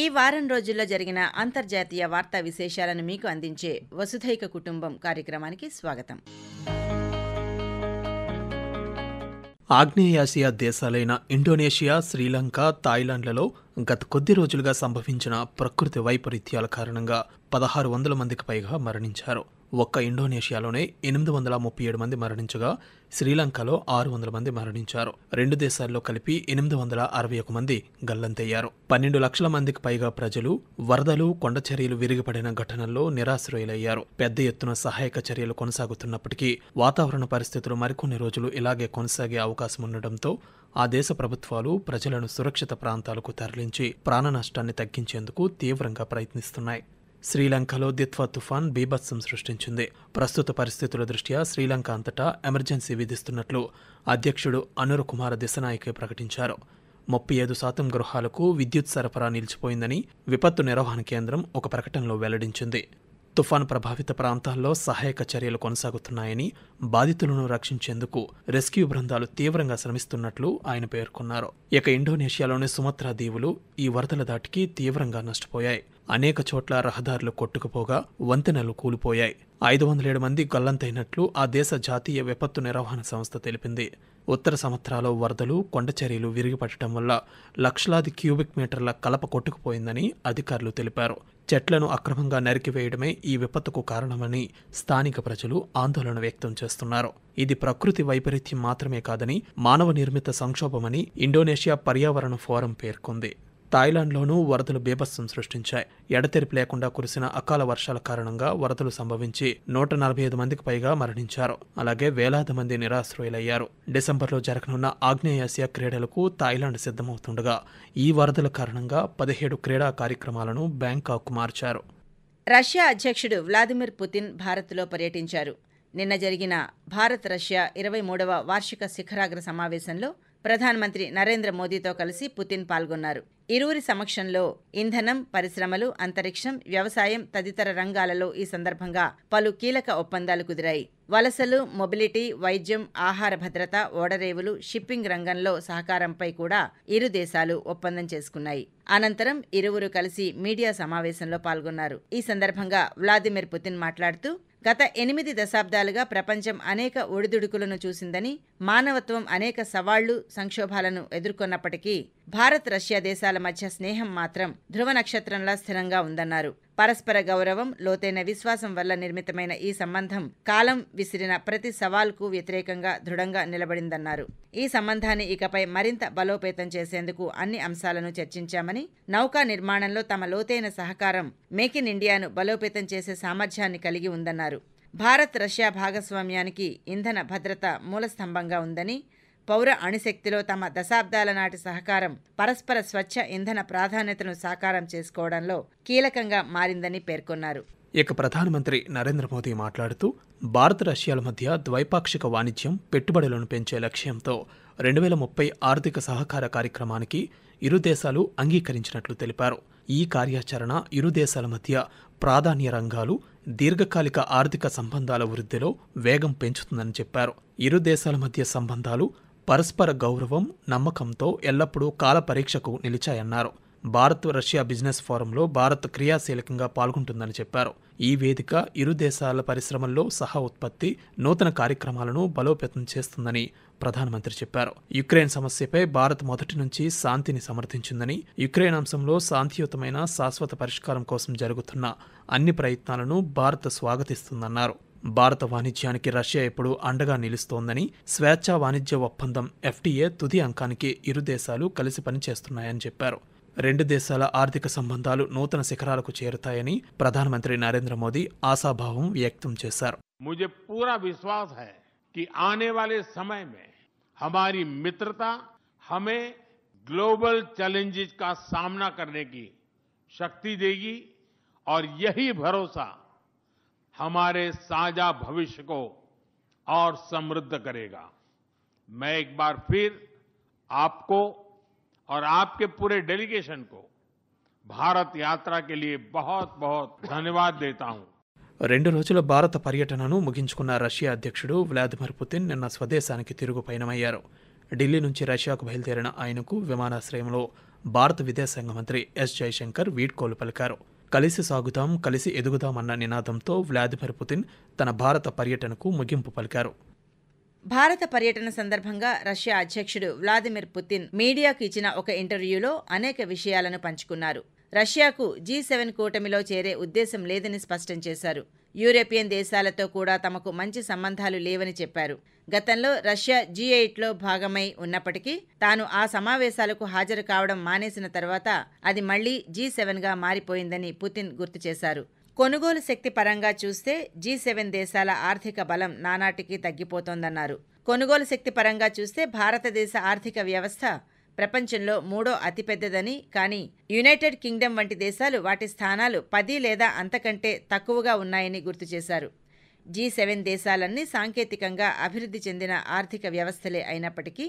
ఈ వారం రోజుల్లో జరిగిన అంతర్జాతీయ వార్తా విశేషాలను మీకు అందించే వసుధైక కుటుంబం కార్యక్రమానికి స్వాగతం. ఆగ్నేయాసియా దేశాలైన ఇండోనేషియా, శ్రీలంక, థాయిలాండ్లలో గత కొద్ది రోజులుగా సంభవించిన ప్రకృతి వైపరీత్యాల కారణంగా 1600 మందికి పైగా మరణించారు. ఒక్క ఇండోనేషియాలోనే 837 మంది మరణించగా శ్రీలంకలో 600 మంది మరణించారు. రెండు దేశాల్లో కలిపి 861 మంది గల్లంతయ్యారు. 12 లక్షల మందికి పైగా ప్రజలు వరదలు, కొండచర్యలు విరిగిపడిన ఘటనల్లో నిరాశ్రయులయ్యారు. పెద్ద ఎత్తున సహాయక చర్యలు కొనసాగుతున్నప్పటికీ వాతావరణ పరిస్థితులు మరికొన్ని రోజులు ఇలాగే కొనసాగే అవకాశం ఉండటంతో ఆ దేశ ప్రభుత్వాలు ప్రజలను సురక్షిత ప్రాంతాలకు తరలించి ప్రాణ నష్టాన్ని తగ్గించేందుకు తీవ్రంగా ప్రయత్నిస్తున్నాయి. శ్రీలంకలో దిత్వా తుఫాన్ బీభత్సం సృష్టించింది. ప్రస్తుత పరిస్థితుల దృష్ట్యా శ్రీలంక అంతటా ఎమర్జెన్సీ విధిస్తున్నట్లు అధ్యక్షుడు అనుర కుమార దిశనాయకే ప్రకటించారు. 35% గృహాలకు విద్యుత్ సరఫరా నిలిచిపోయిందని విపత్తు నిర్వహణ కేంద్రం ఒక ప్రకటనలో వెల్లడించింది. తుఫాను ప్రభావిత ప్రాంతాల్లో సహాయక చర్యలు కొనసాగుతున్నాయని, బాధితులను రక్షించేందుకు రెస్క్యూ బృందాలు తీవ్రంగా శ్రమిస్తున్నట్లు ఆయన పేర్కొన్నారు. ఇక ఇండోనేషియాలోని సుమత్రా దీవులు ఈ వరదల దాటికి తీవ్రంగా నష్టపోయాయి. అనేక చోట్ల రహదారులు కొట్టుకుపోగా వంతెనలు కూలిపోయాయి. 507 మంది గల్లంతైనట్లు ఆ దేశ జాతీయ విపత్తు నిర్వహణ సంస్థ తెలిపింది. ఉత్తర సముద్రాలో వరదలు, కొండచర్యలు విరిగిపడటం వల్ల లక్షలాది క్యూబిక్ మీటర్ల కలప కొట్టుకుపోయిందని అధికారులు తెలిపారు. చెట్లను అక్రమంగా నరికివేయడమే ఈ విపత్తుకు కారణమని స్థానిక ప్రజలు ఆందోళన వ్యక్తం చేస్తున్నారు. ఇది ప్రకృతి వైపరీత్యం మాత్రమే కాదని మానవ నిర్మిత సంక్షోభమని ఇండోనేషియా పర్యావరణ ఫోరం పేర్కొంది. థాయిలాండ్లోనూ వరదలు బీభత్సం సృష్టించాయి. ఎడతెరిపి లేకుండా కురిసిన అకాల వర్షాల కారణంగా వరదలు సంభవించి 145 మందికి పైగా మరణించారు. అలాగే వేలాది మంది నిరాశ్రయులయ్యారు. డిసెంబర్లో జరగనున్న ఆగ్నేయాసియా క్రీడలకు థాయిలాండ్ సిద్ధమవుతుండగా ఈ వరదల కారణంగా 17 క్రీడా కార్యక్రమాలను బ్యాంకాక్కు మార్చారు. రష్యా అధ్యక్షుడు వ్లాదిమిర్ పుతిన్ భారత్లో పర్యటించారు. నిన్న జరిగిన భారత్-రష్యా 23వ వార్షిక శిఖరాగ్ర సమావేశంలో ప్రధానమంత్రి నరేంద్ర మోదీతో కలిసి పుతిన్ పాల్గొన్నారు. ఇరువురి సమక్షంలో ఇంధనం, పరిశ్రమలు, అంతరిక్షం, వ్యవసాయం తదితర రంగాలలో ఈ సందర్భంగా పలు కీలక ఒప్పందాలు కుదిరాయి. వలసలు, మొబిలిటీ, వైద్యం, ఆహార భద్రత, ఓడరేవులు, షిప్పింగ్ రంగంలో సహకారంపై కూడా ఇరు దేశాలు ఒప్పందం చేసుకున్నాయి. అనంతరం ఇరువురు కలిసి మీడియా సమావేశంలో పాల్గొన్నారు. ఈ సందర్భంగా వ్లాదిమిర్ పుతిన్ మాట్లాడుతూ, గత 8 దశాబ్దాలుగా ప్రపంచం అనేక ఒడిదుడుకులను చూసిందని, మానవత్వం అనేక సవాళ్లు, సంక్షోభాలను ఎదుర్కొన్నప్పటికీ భారత్, రష్యా దేశాల మధ్య స్నేహం మాత్రం ధ్రువ నక్షత్రంలా స్థిరంగా ఉందన్నారు. పరస్పర గౌరవం, లోతైన విశ్వాసం వల్ల నిర్మితమైన ఈ సంబంధం కాలం విసిరిన ప్రతి సవాల్కు వ్యతిరేకంగా దృఢంగా నిలబడిందన్నారు. ఈ సంబంధాన్ని ఇకపై మరింత బలోపేతం చేసేందుకు అన్ని అంశాలను చర్చించామని, నౌకా నిర్మాణంలో తమ లోతైన సహకారం మేక్ ఇన్ ఇండియాను బలోపేతం చేసే సామర్థ్యాన్ని కలిగి ఉందన్నారు. భారత్, రష్యా భాగస్వామ్యానికి ఇంధన భద్రత మూలస్తంభంగా ఉందని, పౌర అణుశక్తిలో తమ దశాబ్దాల నాటి సహకారం పరస్పర స్వచ్ఛ ఇంధన ప్రాధాన్యతను సాకారం చేసుకోవడంలో కీలకంగా మారిందని పేర్కొన్నారు. ఇక ప్రధానమంత్రి నరేంద్ర మోదీ మాట్లాడుతూ, భారత్, రష్యాల మధ్య ద్వైపాక్షిక వాణిజ్యం, పెట్టుబడులను పెంచే లక్ష్యంతో 2030 ఆర్థిక సహకార కార్యక్రమానికి ఇరు దేశాలు అంగీకరించినట్లు తెలిపారు. ఈ కార్యాచరణ ఇరు దేశాల మధ్య ప్రాధాన్య రంగాలు, దీర్ఘకాలిక ఆర్థిక సంబంధాల వృద్ధిలో వేగం పెంచుతుందని చెప్పారు. ఇరు దేశాల మధ్య సంబంధాలు పరస్పర గౌరవం, నమ్మకంతో ఎల్లప్పుడూ కాల పరీక్షకు నిలిచాయన్నారు. భారత్, రష్యా బిజినెస్ ఫోరంలో భారత్ క్రియాశీలకంగా పాల్గొంటుందని చెప్పారు. ఈ వేదిక ఇరు దేశాల పరిశ్రమల్లో సహా ఉత్పత్తి, నూతన కార్యక్రమాలను బలోపేతం చేస్తుందని ప్రధానమంత్రి చెప్పారు. యుక్రెయిన్ సమస్యపై భారత్ మొదటి నుంచి శాంతిని సమర్థించిందని, యుక్రెయిన్ అంశంలో శాంతియుతమైన శాశ్వత పరిష్కారం కోసం జరుగుతున్న అన్ని ప్రయత్నాలను భారత్ స్వాగతిస్తుందన్నారు. భారత వాణిజ్యానికి రష్యా ఎప్పుడూ అండగా నిలుస్తోందని, స్వేచ్ఛా వాణిజ్య ఒప్పందం FTA తుది అంకానికి ఇరు దేశాలు కలిసి పనిచేస్తున్నాయని చెప్పారు. రెండు దేశాల ఆర్థిక సంబంధాలు నూతన శిఖరాలకు చేరుతాయని ప్రధానమంత్రి నరేంద్ర మోదీ ఆశాభావం వ్యక్తం చేశారు. मुझे पूरा विश्वास है कि आने वाले समय में हमारी मित्रता हमें ग्लोबल चैलेंजेस का सामना करने की शक्ति देगी और यही भरोसा हमारे साझा भविष्य को और समृद्ध करेगा. मैं एक बार फिर आपको और आपके पूरे डेलीगेशन को भारत यात्रा के लिए बहुत बहुत धन्यवाद देता हूं. 2 రోజుల భారత పర్యటనను ముగించుకున్న రష్యా అధ్యక్షుడు వ్లాదిమిర్ పుతిన్ నిన్న స్వదేశానికి తిరుగు పయనమయ్యారు. ఢిల్లీ నుంచి రష్యాకు బయలుదేరిన ఆయనకు విమానాశ్రయంలో భారత విదేశాంగ మంత్రి ఎస్ జయశంకర్ వీడ్కోలు పలికారు. కలిసి సాగుదాం, కలిసి ఎదుగుదాం అన్న నినాదంతో వ్లాదిమిర్ పుతిన్ తన భారత పర్యటనకు ముగింపు పలికారు. భారత పర్యటన సందర్భంగా రష్యా అధ్యక్షుడు వ్లాదిమిర్ పుతిన్ మీడియాకు ఇచ్చిన ఒక ఇంటర్వ్యూలో అనేక విషయాలను పంచుకున్నారు. రష్యాకు G7 కూటమిలో చేరే ఉద్దేశం లేదని స్పష్టం చేశారు. యూరోపియన్ దేశాలతో కూడా తమకు మంచి సంబంధాలు లేవని చెప్పారు. గతంలో రష్యా G8లో భాగమై ఉన్నప్పటికీ తాను ఆ సమావేశాలకు హాజరు కావడం మానేసిన తర్వాత అది మళ్లీ G7గా మారిపోయిందని పుతిన్ గుర్తు చేశారు. కొనుగోలు శక్తి పరంగా చూస్తే G7 దేశాల ఆర్థిక బలం నానాటికి తగ్గిపోతోందన్నారు. కొనుగోలు శక్తి పరంగా చూస్తే భారతదేశ ఆర్థిక వ్యవస్థ ప్రపంచంలో 3వ అతిపెద్దదని, కానీ యునైటెడ్ కింగ్డమ్ వంటి దేశాలు వాటి స్థానాలు 10 లేదా అంతకంటే తక్కువగా ఉన్నాయని గుర్తు చేశారు. G7 దేశాలన్నీ సాంకేతికంగా అభివృద్ధి చెందిన ఆర్థిక వ్యవస్థలే అయినప్పటికీ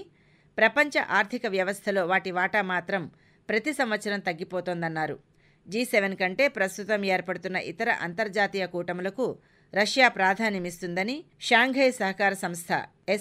ప్రపంచ ఆర్థిక వ్యవస్థలో వాటి వాటా మాత్రం ప్రతి సంవత్సరం తగ్గిపోతోందన్నారు. G7 కంటే ప్రస్తుతం ఏర్పడుతున్న ఇతర అంతర్జాతీయ కూటములకు రష్యా ప్రాధాన్యమిస్తుందని, షాంఘై సహకార సంస్థ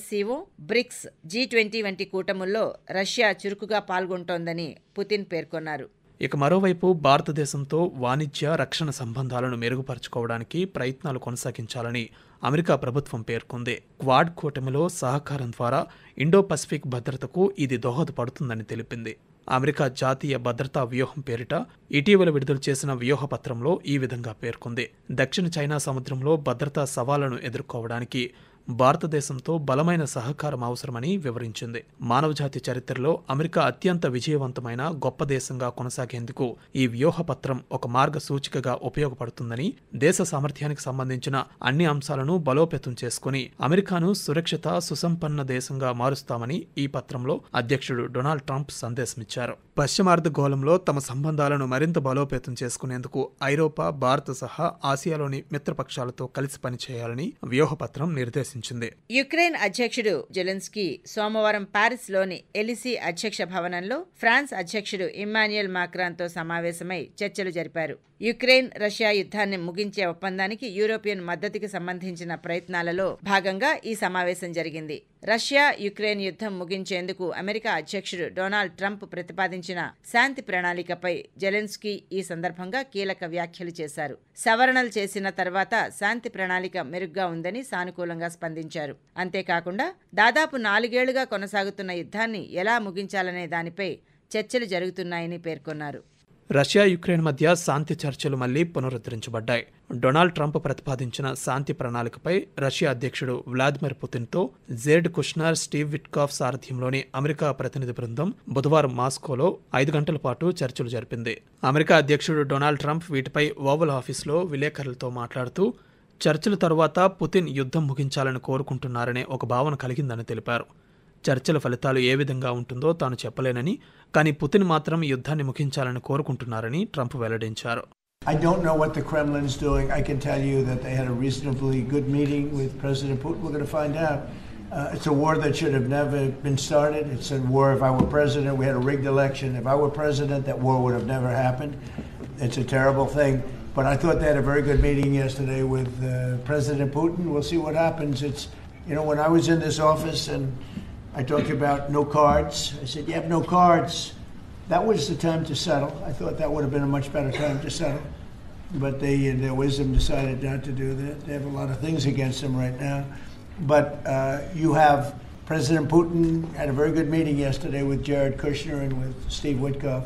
SCO, బ్రిక్స్, G20 వంటి కూటముల్లో రష్యా చురుకుగా పాల్గొంటోందని పుతిన్ పేర్కొన్నారు. ఇక మరోవైపు భారతదేశంతో వాణిజ్య, రక్షణ సంబంధాలను మెరుగుపరచుకోవడానికి ప్రయత్నాలు కొనసాగించాలని అమెరికా ప్రభుత్వం పేర్కొంది. క్వాడ్ కూటమిలో సహకారం ద్వారా ఇండో పసిఫిక్ భద్రతకు ఇది దోహదపడుతుందని తెలిపింది. అమెరికా జాతీయ భద్రతా వ్యూహం పేరిట ఇటీవల విడుదల చేసిన వ్యూహపత్రంలో ఈ విధంగా పేర్కొంది. దక్షిణ చైనా సముద్రంలో భద్రతా సవాళ్లను ఎదుర్కోవడానికి భారతదేశంతో బలమైన సహకారం అవసరమని వివరించింది. మానవజాతి చరిత్రలో అమెరికా అత్యంత విజయవంతమైన గొప్ప దేశంగా కొనసాగేందుకు ఈ వ్యూహపత్రం ఒక మార్గసూచికగా ఉపయోగపడుతుందని, దేశ సామర్థ్యానికి సంబంధించిన అన్ని అంశాలను బలోపేతం చేసుకుని అమెరికాను సురక్షిత, సుసంపన్న దేశంగా మారుస్తామని ఈ పత్రంలో అధ్యక్షుడు డొనాల్డ్ ట్రంప్ సందేశమిచ్చారు. పశ్చిమార్ధగోళంలో తమ సంబంధాలను మరింత బలోపేతం చేసుకునేందుకు ఐరోపా, భారత్ సహా ఆసియాలోని మిత్రపక్షాలతో కలిసి పనిచేయాలని వ్యూహపత్రం నిర్దేశించింది. యుక్రెయిన్ అధ్యక్షుడు జెలెన్స్కీ సోమవారం పారిస్లోని ఎలిసీ అధ్యక్ష భవనంలో ఫ్రాన్స్ అధ్యక్షుడు ఇమ్మాన్యుయల్ మాక్రాన్తో సమావేశమై చర్చలు జరిపారు. యుక్రెయిన్ రష్యా యుద్ధాన్ని ముగించే ఒప్పందానికి యూరోపియన్ మద్దతుకి సంబంధించిన ప్రయత్నాలలో భాగంగా ఈ సమావేశం జరిగింది. రష్యా యుక్రెయిన్ యుద్ధం ముగించేందుకు అమెరికా అధ్యక్షుడు డొనాల్డ్ ట్రంప్ ప్రతిపాదించిన శాంతి ప్రణాళికపై జెలెన్స్కీ ఈ సందర్భంగా కీలక వ్యాఖ్యలు చేశారు. సవరణలు చేసిన తర్వాత శాంతి ప్రణాళిక మెరుగ్గా ఉందని సానుకూలంగా స్పందించారు. అంతేకాకుండా దాదాపు 4 ఏళ్లుగా కొనసాగుతున్న యుద్ధాన్ని ఎలా ముగించాలనే దానిపై చర్చలు జరుగుతున్నాయని పేర్కొన్నారు. రష్యా, యుక్రెయిన్ మధ్య శాంతి చర్చలు మళ్లీ పునరుద్ధరించబడ్డాయి. డొనాల్డ్ ట్రంప్ ప్రతిపాదించిన శాంతి ప్రణాళికపై రష్యా అధ్యక్షుడు వ్లాదిమిర్ పుతిన్తో జేర్డ్ కుష్నర్, స్టీవ్ విట్కాఫ్ సారథ్యంలోని అమెరికా ప్రతినిధి బృందం బుధవారం మాస్కోలో 5 గంటల పాటు చర్చలు జరిపింది. అమెరికా అధ్యక్షుడు డొనాల్డ్ ట్రంప్ వీటిపై ఓవల్ ఆఫీసులో విలేకరులతో మాట్లాడుతూ చర్చల తరువాత పుతిన్ యుద్ధం ముగించాలని కోరుకుంటున్నారనే ఒక భావన కలిగిందని తెలిపారు. చర్చల ఫలితాలు ఏ విధంగా ఉంటుందో తాను చెప్పలేనని, కానీ పుతిన్ మాత్రం యుద్ధాన్ని ముగించాలని కోరుకుంటున్నారని ట్రంప్ వెల్లడించారు. I don't know what the Kremlin's doing. I can tell you that they had a reasonably good meeting with President Putin. We're going to find out. It's a war that should have never been started. It's a war, if I were president, we had a rigged election. If I were president, that war would have never happened. It's a terrible thing. But I thought they had a very good meeting yesterday with President Putin. We'll see what happens. It's, you know, when I was in this office and I talked about no cards, I said, you have no cards. That was the time to settle. I thought that would have been a much better time to settle. But they, in their wisdom, decided not to do that. They have a lot of things against them right now. But you have President Putin had a very good meeting yesterday with Jared Kushner and with Steve Witkoff.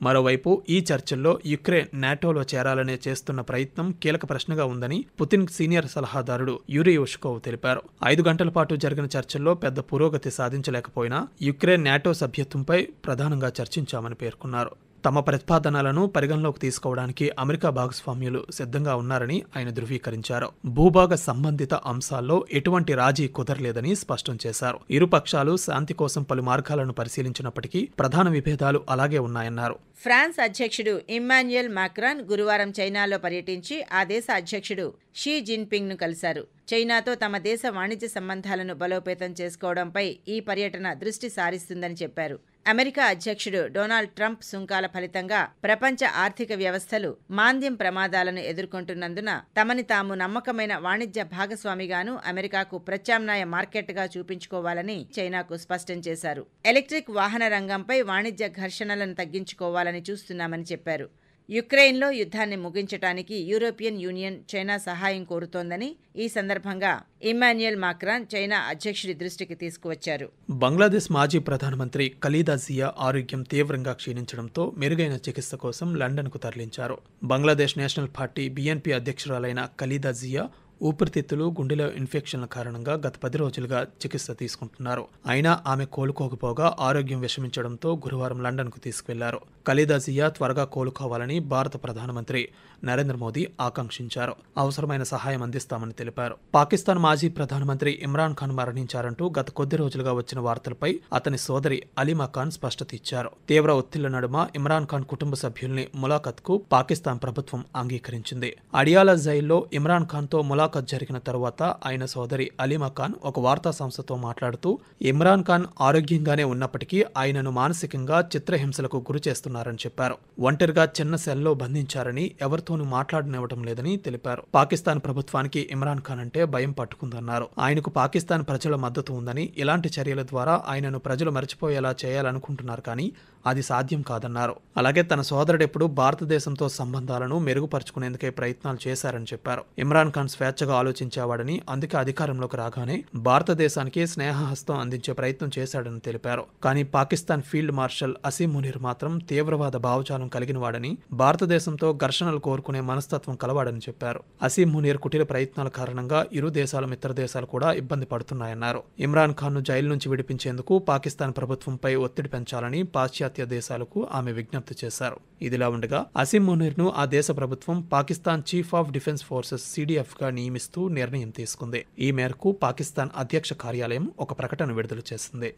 మరోవైపు ఈ చర్చల్లో Ukraine నాటోలో చేరాలనే చేస్తున్న ప్రయత్నం కీలక ప్రశ్నగా ఉందని Putin senior సలహాదారుడు Uri ఉష్కోవ్ తెలిపారు. 5 గంటల పాటు జరిగిన చర్చల్లో పెద్ద పురోగతి సాధించలేకపోయినా యుక్రెయిన్ నాటో సభ్యత్వంపై ప్రధానంగా చర్చించామని పేర్కొన్నారు. తమ ప్రతిపాదనలను పరిగణలోకి తీసుకోవడానికి అమెరికా భాగస్వామ్యులు సిద్ధంగా ఉన్నారని ఆయన ధృవీకరించారు. భూభాగ సంబంధిత అంశాల్లో ఎటువంటి రాజీ కుదరలేదని స్పష్టం చేశారు. ఇరు పక్షాలు శాంతి కోసం పలు మార్గాలను పరిశీలించినప్పటికీ ప్రధాన విభేదాలు అలాగే ఉన్నాయన్నారు. ఫ్రాన్స్ అధ్యక్షుడు ఇమ్మాన్యుయల్ మాక్రాన్ గురువారం చైనాలో పర్యటించి ఆ దేశ అధ్యక్షుడు షీ జిన్పింగ్ ను కలిశారు. చైనాతో తమ దేశ వాణిజ్య సంబంధాలను బలోపేతం చేసుకోవడంపై ఈ పర్యటన దృష్టి సారిస్తుందని చెప్పారు. అమెరికా అధ్యక్షుడు డొనాల్డ్ ట్రంప్ సుంకాల ఫలితంగా ప్రపంచ ఆర్థిక వ్యవస్థలు మాంద్యం ప్రమాదాలను ఎదుర్కొంటున్నందున తమని తాము నమ్మకమైన వాణిజ్య భాగస్వామిగాను అమెరికాకు ప్రత్యామ్నాయ మార్కెట్గా చూపించుకోవాలని చైనాకు స్పష్టం చేశారు. ఎలక్ట్రిక్ వాహన రంగంపై వాణిజ్య ఘర్షణలను తగ్గించుకోవాలని చూస్తున్నామని చెప్పారు. యుక్రెయిన్లో యుద్ధాన్ని ముగించడానికి యూరోపియన్ యూనియన్ చైనా సహాయం కోరుతోందని ఈ సందర్భంగా ఇమ్మాన్యుయల్ మాక్రాన్ చైనా అధ్యక్షుడి దృష్టికి తీసుకువచ్చారు. బంగ్లాదేశ్ మాజీ ప్రధానమంత్రి ఖలీదా జియా ఆరోగ్యం తీవ్రంగా క్షీణించడంతో మెరుగైన చికిత్స కోసం లండన్కు తరలించారు. బంగ్లాదేశ్ నేషనల్ పార్టీ బీఎన్పీ అధ్యక్షురాలైన ఖలీదా జియా ఊపిరితిత్తులు, గుండెలో ఇన్ఫెక్షన్ల కారణంగా గత 10 రోజులుగా చికిత్స తీసుకుంటున్నారు. అయినా ఆమె కోలుకోకపోగా ఆరోగ్యం విషమించడంతో గురువారం లండన్కు తీసుకువెళ్లారు. ఖలీదా జియా త్వరగా కోలుకోవాలని భారత ప్రధానమంత్రి నరేంద్ర మోదీ ఆకాంక్షించారు. అవసరమైన సహాయం అందిస్తామని తెలిపారు. పాకిస్తాన్ మాజీ ప్రధానమంత్రి ఇమ్రాన్ ఖాన్ మరణించారంటూ గత కొద్ది రోజులుగా వచ్చిన వార్తలపై అతని సోదరి అలీమా ఖాన్ స్పష్టత ఇచ్చారు. తీవ్ర ఒత్తిళ్ల నడుమ ఇమ్రాన్ ఖాన్ కుటుంబ సభ్యుల్ని ములాఖత్కు పాకిస్తాన్ ప్రభుత్వం అంగీకరించింది. అడియాలా జైల్లో ఇమ్రాన్ ఖాన్తో ములాఖత్ జరిగిన తరువాత ఆయన సోదరి అలీమా ఖాన్ ఒక వార్తా సంస్థతో మాట్లాడుతూ ఇమ్రాన్ ఖాన్ ఆరోగ్యంగానే ఉన్నప్పటికీ ఆయనను మానసికంగా చిత్రహింసలకు గురి చేస్తున్నారని చెప్పారు. ఒంటరిగా చిన్న సెల్లో బంధించారని, ఎవరితోనూ మాట్లాడనివ్వడం లేదని తెలిపారు. పాకిస్తాన్ ప్రభుత్వానికి ఇమ్రాన్ ఖాన్ అంటే భయం పట్టుకుందన్నారు. ఆయనకు పాకిస్తాన్ ప్రజల మద్దతు ఉందని, ఇలాంటి చర్యల ద్వారా ఆయనను ప్రజలు మర్చిపోయేలా చేయాలనుకుంటున్నారు కానీ అది సాధ్యం కాదన్నారు. అలాగే తన సోదరుడెప్పుడు భారతదేశంతో సంబంధాలను మెరుగుపరుచుకునేందుకే ప్రయత్నాలు చేశారని చెప్పారు. ఇమ్రాన్ ఖాన్ స్వేచ్ఛగా ఆలోచించేవాడని, అందుకే అధికారంలోకి రాగానే భారతదేశానికి స్నేహహస్తం అందించే ప్రయత్నం చేశాడని తెలిపారు. కానీ పాకిస్తాన్ ఫీల్డ్ మార్షల్ అసీం మునీర్ మాత్రం తీవ్రవాద భావజాలం కలిగిన వాడని, భారతదేశంతో ఘర్షణలు కోరుకునే మనస్తత్వం కలవాడని చెప్పారు. అసీం మునీర్ కుటిల ప్రయత్నాల కారణంగా ఇరు దేశాల మిత్ర దేశాలు కూడా ఇబ్బంది పడుతున్నాయన్నారు. ఇమ్రాన్ ఖాన్ ను జైలు నుంచి విడిపించేందుకు పాకిస్తాన్ ప్రభుత్వంపై ఒత్తిడి పెంచాలని పాశ్చాత్య దేశాలకు ఆమె విజ్ఞప్తి చేశారు. ఇదిలా ఉండగా అసీం మునీర్ ను ఆ దేశ ప్రభుత్వం Pakistan chief of defence forces CDF గా నియమిస్తూ నిర్ణయం తీసుకుంది. ఈ మేరకు పాకిస్తాన్ అధ్యక్ష కార్యాలయం ఒక ప్రకటన విడుదల చేసింది.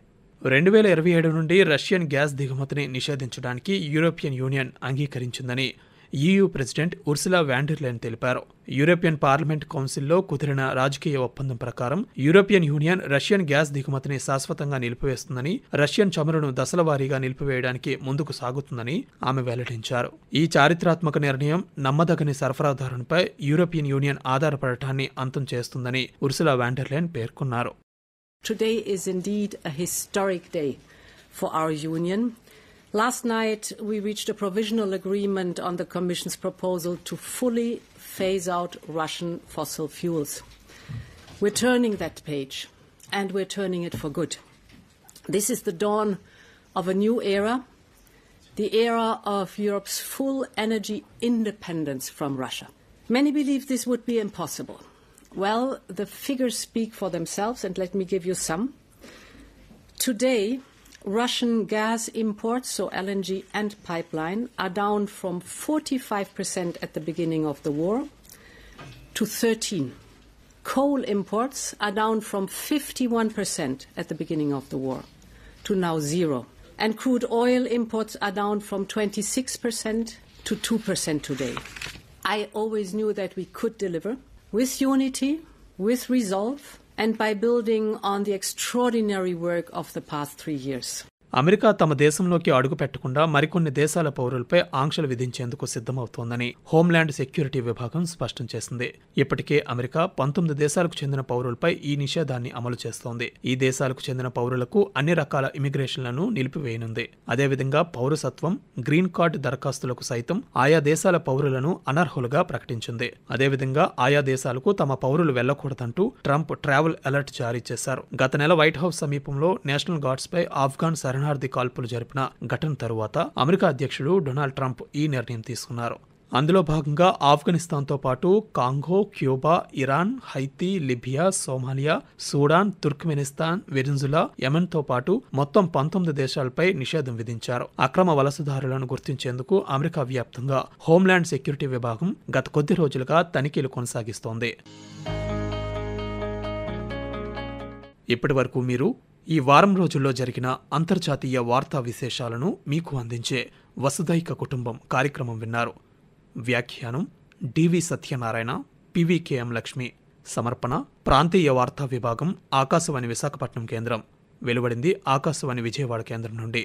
2027 నుండి రష్యన్ గ్యాస్ దిగుమతిని నిషేధించడానికి యూరోపియన్ యూనియన్ అంగీకరించిందని EU president Ursula von der Leyen తెలిపారు. యూరోపియన్ పార్లమెంట్ కౌన్సిల్లో కుదిరిన రాజకీయ ఒప్పందం ప్రకారం యూరోపియన్ యూనియన్ రష్యన్ గ్యాస్ దిగుమతిని శాశ్వతంగా నిలిపివేస్తుందని, రష్యన్ చమురును దశలవారీగా నిలిపివేయడానికి ముందుకు సాగుతుందని ఆమె వెల్లడించారు. ఈ చారిత్రాత్మక నిర్ణయం నమ్మదగని సరఫరాదారునిపై యూరోపియన్ యూనియన్ ఆధారపడటాన్ని అంతం చేస్తుందని ఉర్సులా వాన్ డెర్ లెయన్ పేర్కొన్నారు. Today is indeed a historic day for our union. Last night we reached a provisional agreement on the Commission's proposal to fully phase out Russian fossil fuels. We're turning that page, and we're turning it for good. This is the dawn of a new era, the era of Europe's full energy independence from Russia. Many believe this would be impossible. Well, the figures speak for themselves, and let me give you some. Today, Russian gas imports, so LNG and pipeline, are down from 45% at the beginning of the war to 13%. Coal imports are down from 51% at the beginning of the war to now 0%. And crude oil imports are down from 26% to 2% today. I always knew that we could deliver with unity, with resolve, and by building on the extraordinary work of the past 3 years. America తమ దేశంలోకి అడుగు పెట్టకుండా మరికొన్ని దేశాల పౌరులపై ఆంక్షలు విధించేందుకు సిద్ధమవుతోందని homeland security విభాగం స్పష్టం చేసింది. ఇప్పటికే అమెరికా 19 దేశాలకు చెందిన పౌరులపై ఈ నిషేధాన్ని అమలు చేస్తోంది. ఈ దేశాలకు చెందిన పౌరులకు అన్ని రకాల ఇమిగ్రేషన్లను నిలిపివేయనుంది. అదేవిధంగా పౌరసత్వం, గ్రీన్ కార్డు దరఖాస్తులకు సైతం ఆయా దేశాల పౌరులను అనర్హులుగా ప్రకటించింది. అదేవిధంగా ఆయా దేశాలకు తమ పౌరులు వెళ్లకూడదంటూ ట్రంప్ ట్రావెల్ అలర్ట్ జారీ చేశారు. గత నెల వైట్ హౌస్ సమీపంలో నేషనల్ గార్డ్స్ పై ఆఫ్ఘాన్ శరణార్థి కాల్పులు జరిపిన ఘటన తరువాత అమెరికా అధ్యక్షుడు డొనాల్డ్ ట్రంప్ ఈ నిర్ణయం తీసుకున్నారు. అందులో భాగంగా ఆఫ్ఘనిస్తాన్తో పాటు Congo, Cuba, Iran, Haiti, Libya, Somalia, Sudan, Turkmenistan, Venezuela, యెమెన్తో పాటు మొత్తం 19 దేశాలపై నిషేధం విధించారు. అక్రమ వలసదారులను గుర్తించేందుకు అమెరికా వ్యాప్తంగా హోంల్యాండ్ సెక్యూరిటీ విభాగం గత కొద్ది రోజులుగా తనిఖీలు కొనసాగిస్తోంది. ఇప్పటివరకు మీరు ఈ వారం రోజుల్లో జరిగిన అంతర్జాతీయ వార్తా విశేషాలను మీకు అందించే వసుధైక కుటుంబం కార్యక్రమం విన్నారు. వ్యాఖ్యానం డివి సత్యనారాయణ, పివికేఎం లక్ష్మి. సమర్పణ ప్రాంతీయ వార్తా విభాగం, ఆకాశవాణి విశాఖపట్నం కేంద్రం. వెలువడింది ఆకాశవాణి విజయవాడ కేంద్రం నుండి.